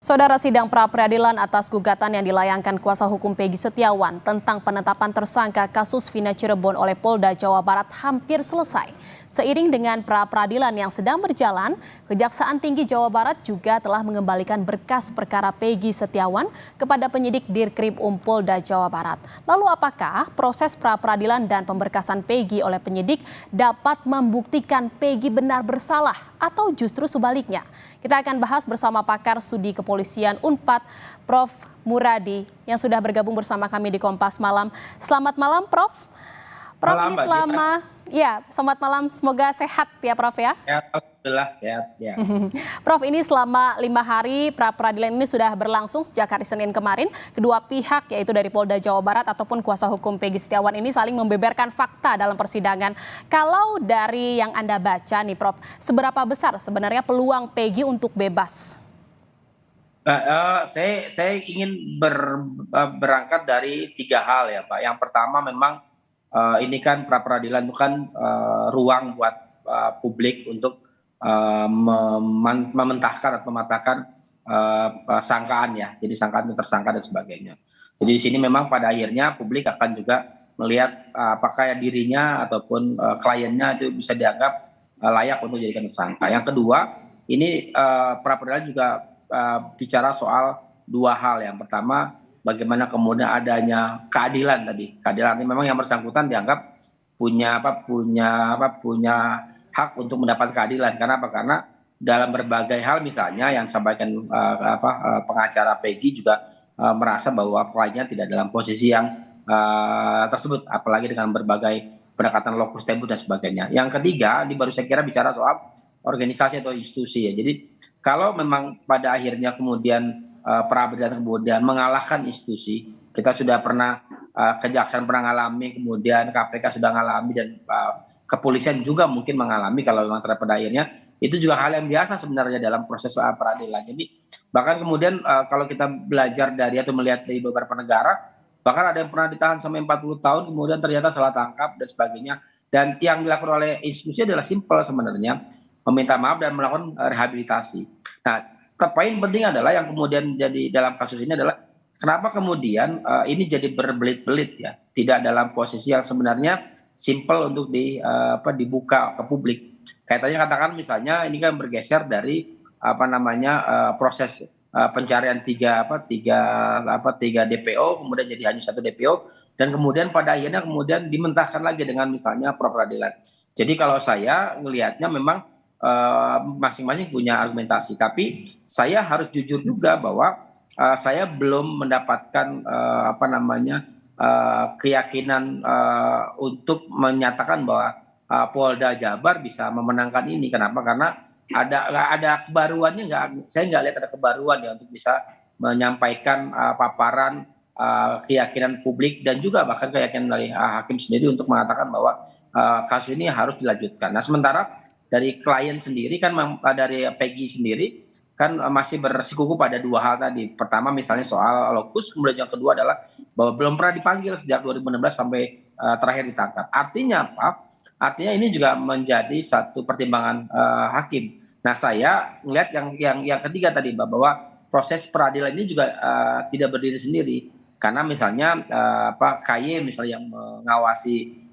Saudara sidang pra-peradilan atas gugatan yang dilayangkan kuasa hukum Peggy Setiawan tentang penetapan tersangka kasus Vina Cirebon oleh Polda Jawa Barat hampir selesai. Seiring dengan pra-peradilan yang sedang berjalan, Kejaksaan Tinggi Jawa Barat juga telah mengembalikan berkas perkara Peggy Setiawan kepada penyidik Dirkrim Polda Jawa Barat. Lalu apakah proses pra-peradilan dan pemberkasan Peggy oleh penyidik dapat membuktikan Peggy benar bersalah atau justru sebaliknya? Kita akan bahas bersama pakar studi kepolisian Unpad, Prof. Muradi, yang sudah bergabung bersama kami di Kompas Malam. Selamat malam, Prof. Prof, Malam, ini selamat malam, semoga sehat ya, Prof ya. Sehat, alhamdulillah sehat ya. Prof, ini selama 5 hari pra-peradilan ini sudah berlangsung sejak hari Senin kemarin. Kedua pihak yaitu dari Polda Jawa Barat ataupun kuasa hukum Peggy Setiawan ini saling membeberkan fakta dalam persidangan. Kalau dari yang Anda baca nih, Prof, seberapa besar sebenarnya peluang Peggy untuk bebas? Saya ingin berangkat dari 3 hal ya, Pak. Yang pertama memang ini kan pra-peradilan itu kan ruang buat publik untuk mementahkan atau mematahkan sangkaan ya. Jadi sangkaan tersangka dan sebagainya. Jadi di sini memang pada akhirnya publik akan juga melihat apakah dirinya ataupun kliennya itu bisa dianggap layak untuk dijadikan tersangka. Yang kedua, ini pra-peradilan juga bicara soal 2 hal. Yang pertama, bagaimana kemudian adanya keadilan tadi. Keadilan ini memang yang bersangkutan dianggap punya hak untuk mendapat keadilan. Karena apa? Karena dalam berbagai hal misalnya yang sampaikan pengacara Peggy juga merasa bahwa kliennya tidak dalam posisi yang tersebut, apalagi dengan berbagai pendekatan lokus stebus dan sebagainya. Yang ketiga, ini baru saya kira bicara soal organisasi atau institusi ya. Jadi kalau memang pada akhirnya kemudian pra-peradilan kemudian mengalahkan institusi, kita sudah pernah kejaksaan pernah mengalami, kemudian KPK sudah mengalami dan kepolisian juga mungkin mengalami kalau memang pada akhirnya itu juga hal yang biasa sebenarnya dalam proses peradilan. Jadi bahkan kemudian kalau kita belajar dari atau melihat dari beberapa negara, bahkan ada yang pernah ditahan sampai 40 tahun kemudian ternyata salah tangkap dan sebagainya. Dan yang dilakukan oleh institusi adalah simpel sebenarnya, meminta maaf dan melakukan rehabilitasi. Nah, poin penting adalah yang kemudian jadi dalam kasus ini adalah kenapa kemudian ini jadi berbelit-belit ya, tidak dalam posisi yang sebenarnya simple untuk dibuka ke publik. Kaitannya katakan misalnya ini kan bergeser dari proses pencarian tiga DPO kemudian jadi hanya 1 DPO dan kemudian pada akhirnya kemudian dimentahkan lagi dengan misalnya pra peradilan. Jadi kalau saya melihatnya memang masing-masing punya argumentasi, tapi saya harus jujur juga bahwa saya belum mendapatkan keyakinan untuk menyatakan bahwa Polda Jabar bisa memenangkan ini. Kenapa? Karena ada kebaruannya saya nggak lihat ada kebaruan ya untuk bisa menyampaikan paparan keyakinan publik dan juga bahkan keyakinan dari hakim sendiri untuk mengatakan bahwa kasus ini harus dilanjutkan. Nah, sementara dari klien sendiri kan dari Peggy sendiri kan masih bersikukuh pada 2 hal tadi. Pertama misalnya soal lokus, kemudian yang kedua adalah bahwa belum pernah dipanggil sejak 2016 sampai terakhir ditangkap. Artinya apa? Artinya ini juga menjadi satu pertimbangan hakim. Nah, saya melihat yang ketiga tadi bahwa proses peradilan ini juga tidak berdiri sendiri. Karena misalnya KY misalnya yang mengawasi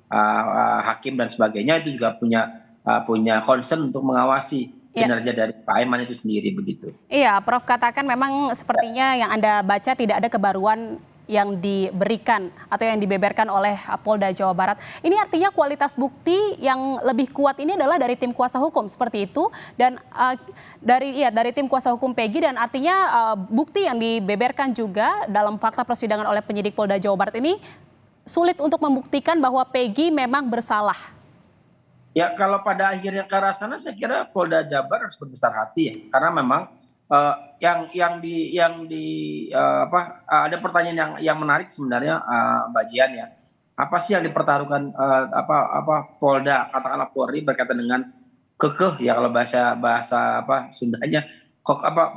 hakim dan sebagainya itu juga punya concern untuk mengawasi kinerja dari Pak Aiman itu sendiri begitu. Iya, Prof katakan memang sepertinya yang Anda baca tidak ada kebaruan yang diberikan atau yang dibeberkan oleh Polda Jawa Barat. Ini artinya kualitas bukti yang lebih kuat ini adalah dari tim kuasa hukum seperti itu dan dari tim kuasa hukum Peggy dan artinya bukti yang dibeberkan juga dalam fakta persidangan oleh penyidik Polda Jawa Barat ini sulit untuk membuktikan bahwa Peggy memang bersalah. Ya kalau pada akhirnya ke arah sana saya kira Polda Jabar harus berbesar hati ya, karena memang ada pertanyaan yang menarik sebenarnya Mbak Jian ya. Apa sih yang dipertaruhkan Polda katakanlah Polri berkaitan dengan kekeh ya kalau bahasa Sundanya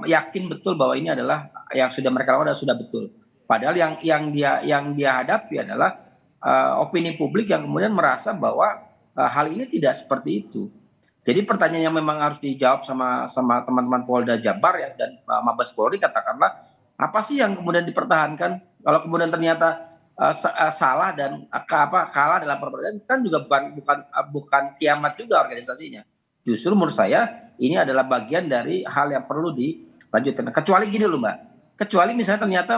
yakin betul bahwa ini adalah yang sudah mereka lakukan sudah betul. Padahal yang dia hadapi adalah opini publik yang kemudian merasa bahwa hal ini tidak seperti itu. Jadi pertanyaan yang memang harus dijawab sama teman-teman Polda Jabar ya dan Mabes Polri katakanlah, apa sih yang kemudian dipertahankan? Kalau kemudian ternyata salah dan kalah dalam peradilan kan juga bukan kiamat juga organisasinya. Justru menurut saya ini adalah bagian dari hal yang perlu dilanjutkan. Kecuali gini loh Mbak, kecuali misalnya ternyata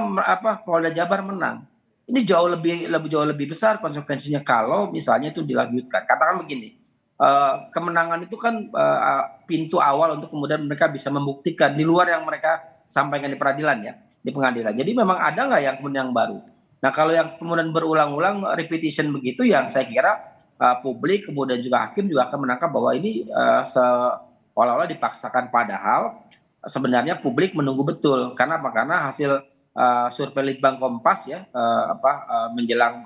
Polda Jabar menang. Ini jauh lebih besar konsekuensinya kalau misalnya itu dilanjutkan. Katakan begini, kemenangan itu kan pintu awal untuk kemudian mereka bisa membuktikan di luar yang mereka sampaikan di peradilan ya, di pengadilan. Jadi memang ada nggak yang kemudian yang baru? Nah kalau yang kemudian berulang-ulang repetition begitu, yang saya kira publik kemudian juga hakim juga akan menangkap bahwa ini seolah-olah dipaksakan, padahal sebenarnya publik menunggu betul. Karena apa? Karena hasil survei Litbang Kompas ya menjelang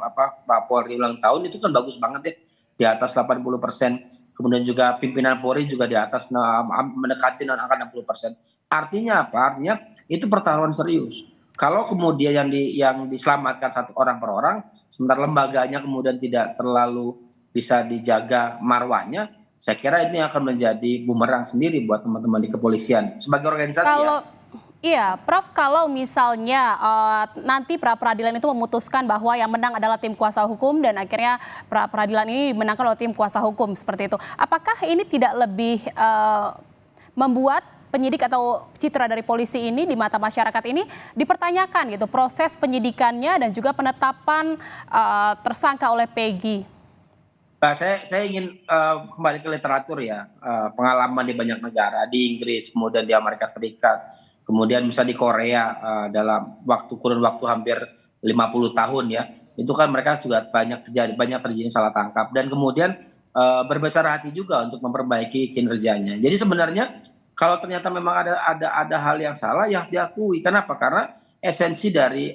Polri ulang tahun itu kan bagus banget ya, di atas 80%. Kemudian juga pimpinan Polri juga di atas mendekati angka 60%. Artinya apa? Artinya itu pertaruhan serius. Kalau kemudian yang diselamatkan satu orang per orang, sementara lembaganya kemudian tidak terlalu bisa dijaga marwahnya, saya kira ini akan menjadi bumerang sendiri buat teman-teman di kepolisian sebagai organisasi Kalau ya. Iya, Prof, kalau misalnya nanti pra peradilan itu memutuskan bahwa yang menang adalah tim kuasa hukum dan akhirnya pra peradilan ini dimenangkan oleh tim kuasa hukum seperti itu, apakah ini tidak lebih membuat penyidik atau citra dari polisi ini di mata masyarakat ini dipertanyakan gitu, proses penyidikannya dan juga penetapan tersangka oleh Peggy? Nah, saya ingin kembali ke literatur ya, pengalaman di banyak negara, di Inggris, kemudian di Amerika Serikat, kemudian bisa di Korea dalam kurun waktu hampir 50 tahun ya, itu kan mereka juga banyak terjadi salah tangkap dan kemudian berbesar hati juga untuk memperbaiki kinerjanya. Jadi sebenarnya kalau ternyata memang ada hal yang salah ya diakui. Kenapa? Karena esensi dari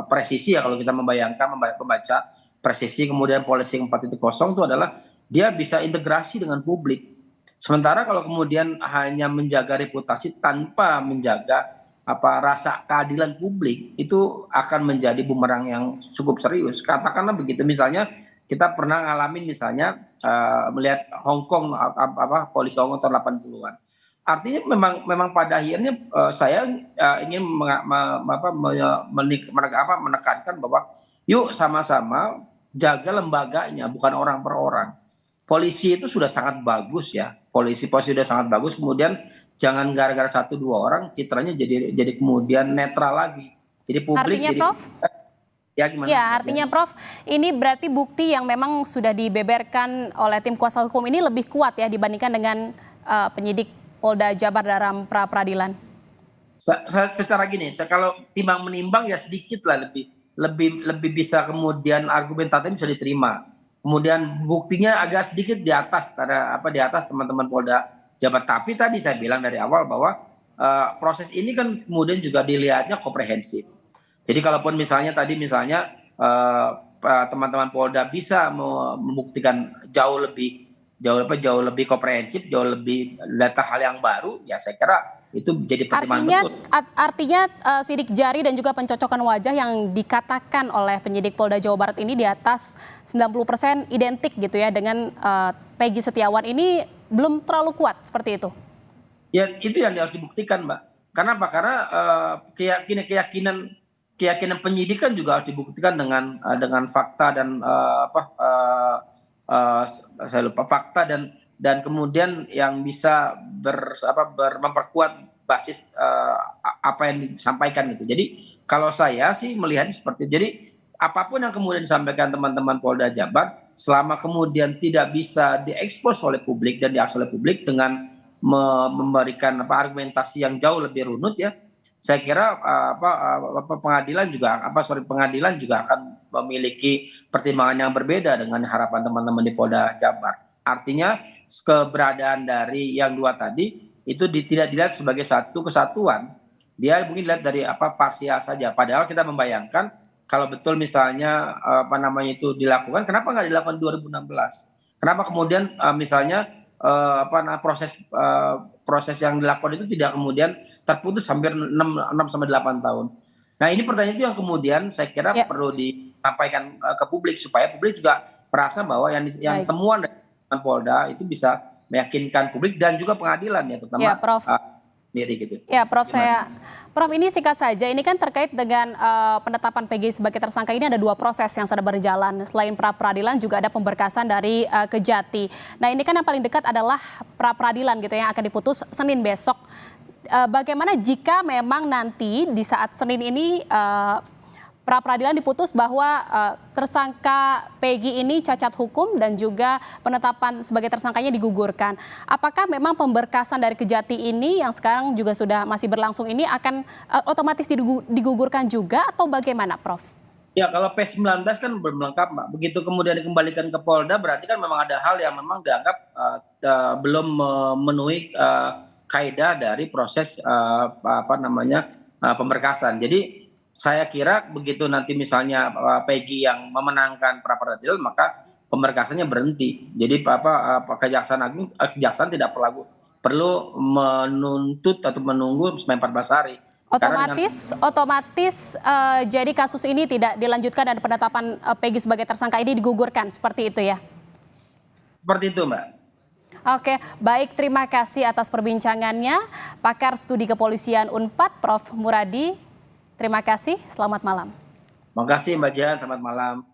presisi ya, kalau kita membaca presisi kemudian policing 4.0 itu adalah dia bisa integrasi dengan publik. Sementara kalau kemudian hanya menjaga reputasi tanpa menjaga rasa keadilan publik, itu akan menjadi bumerang yang cukup serius. Katakanlah begitu, misalnya kita pernah ngalamin misalnya melihat Hong Kong, polisi Hong Kong tahun 80-an. Artinya memang pada akhirnya saya ingin menekankan bahwa yuk sama-sama jaga lembaganya, bukan orang per orang. Polisi itu sudah sangat bagus ya, polisi sudah sangat bagus, kemudian jangan gara-gara satu dua orang citranya jadi kemudian netral lagi. Jadi publik Artinya, jadi Prof? ya gimana? Ya, artinya Prof, ini berarti bukti yang memang sudah dibeberkan oleh tim kuasa hukum ini lebih kuat ya dibandingkan dengan penyidik Polda Jabar dalam pra peradilan. Secara gini, kalau timbang menimbang ya sedikit lah lebih bisa kemudian argumentatif bisa diterima. Kemudian buktinya agak sedikit di atas di atas teman-teman Polda Jabar. Tapi tadi saya bilang dari awal bahwa proses ini kan kemudian juga dilihatnya komprehensif. Jadi kalaupun misalnya teman-teman Polda bisa membuktikan jauh lebih komprehensif, jauh lebih data hal yang baru, ya saya kira itu jadi pertimbangan betul. Artinya sidik jari dan juga pencocokan wajah yang dikatakan oleh penyidik Polda Jawa Barat ini di atas 90% identik gitu ya dengan Peggy Setiawan ini belum terlalu kuat seperti itu. Ya itu yang harus dibuktikan Mbak. Karena apa? Karena keyakinan penyidikan juga harus dibuktikan dengan fakta dan saya lupa fakta dan kemudian yang bisa memperkuat basis apa yang disampaikan gitu. Jadi kalau saya sih melihat seperti itu. Jadi apapun yang kemudian disampaikan teman-teman Polda Jabar, selama kemudian tidak bisa diekspos oleh publik dan diakses oleh publik dengan memberikan argumentasi yang jauh lebih runut ya, saya kira pengadilan juga akan memiliki pertimbangan yang berbeda dengan harapan teman-teman di Polda Jabar. Artinya keberadaan dari yang dua tadi itu tidak dilihat sebagai satu kesatuan. Dia mungkin dilihat dari parsial saja. Padahal kita membayangkan kalau betul misalnya itu dilakukan, kenapa nggak dilakukan 2016? Kenapa kemudian misalnya proses yang dilakukan itu tidak kemudian terputus hampir 6 sampai 8 tahun. Nah, ini pertanyaan itu yang kemudian saya kira perlu disampaikan ke publik supaya publik juga merasa bahwa yang temuan Polda itu bisa meyakinkan publik dan juga pengadilan ya, terutama Ya, Prof. sendiri gitu. Ya, Prof, Gimana? Prof, ini singkat saja. Ini kan terkait dengan penetapan PG sebagai tersangka, ini ada dua proses yang sedang berjalan. Selain pra peradilan juga ada pemberkasan dari Kejati. Nah, ini kan yang paling dekat adalah pra peradilan gitu yang akan diputus Senin besok. Bagaimana jika memang nanti di saat Senin ini pra peradilan diputus bahwa tersangka Peggy ini cacat hukum dan juga penetapan sebagai tersangkanya digugurkan. Apakah memang pemberkasan dari Kejati ini yang sekarang juga sudah masih berlangsung ini akan otomatis digugurkan juga atau bagaimana, Prof? Ya, kalau P19 kan belum lengkap, Mbak. Begitu kemudian dikembalikan ke Polda, berarti kan memang ada hal yang memang dianggap belum memenuhi kaidah dari proses pemberkasan. Jadi saya kira begitu nanti misalnya Peggy yang memenangkan pra peradilan, maka pemberkasannya berhenti. Jadi Kejaksaan Agung, Kejaksaan tidak perlu menuntut atau menunggu sampai 14 hari. Karena dengan Otomatis jadi kasus ini tidak dilanjutkan dan penetapan Peggy sebagai tersangka ini digugurkan, seperti itu ya? seperti itu, Mbak. Oke, baik, terima kasih atas perbincangannya. Pakar Studi Kepolisian Unpad, Prof. Muradi. Terima kasih, selamat malam. Makasih Mbak Jan, selamat malam.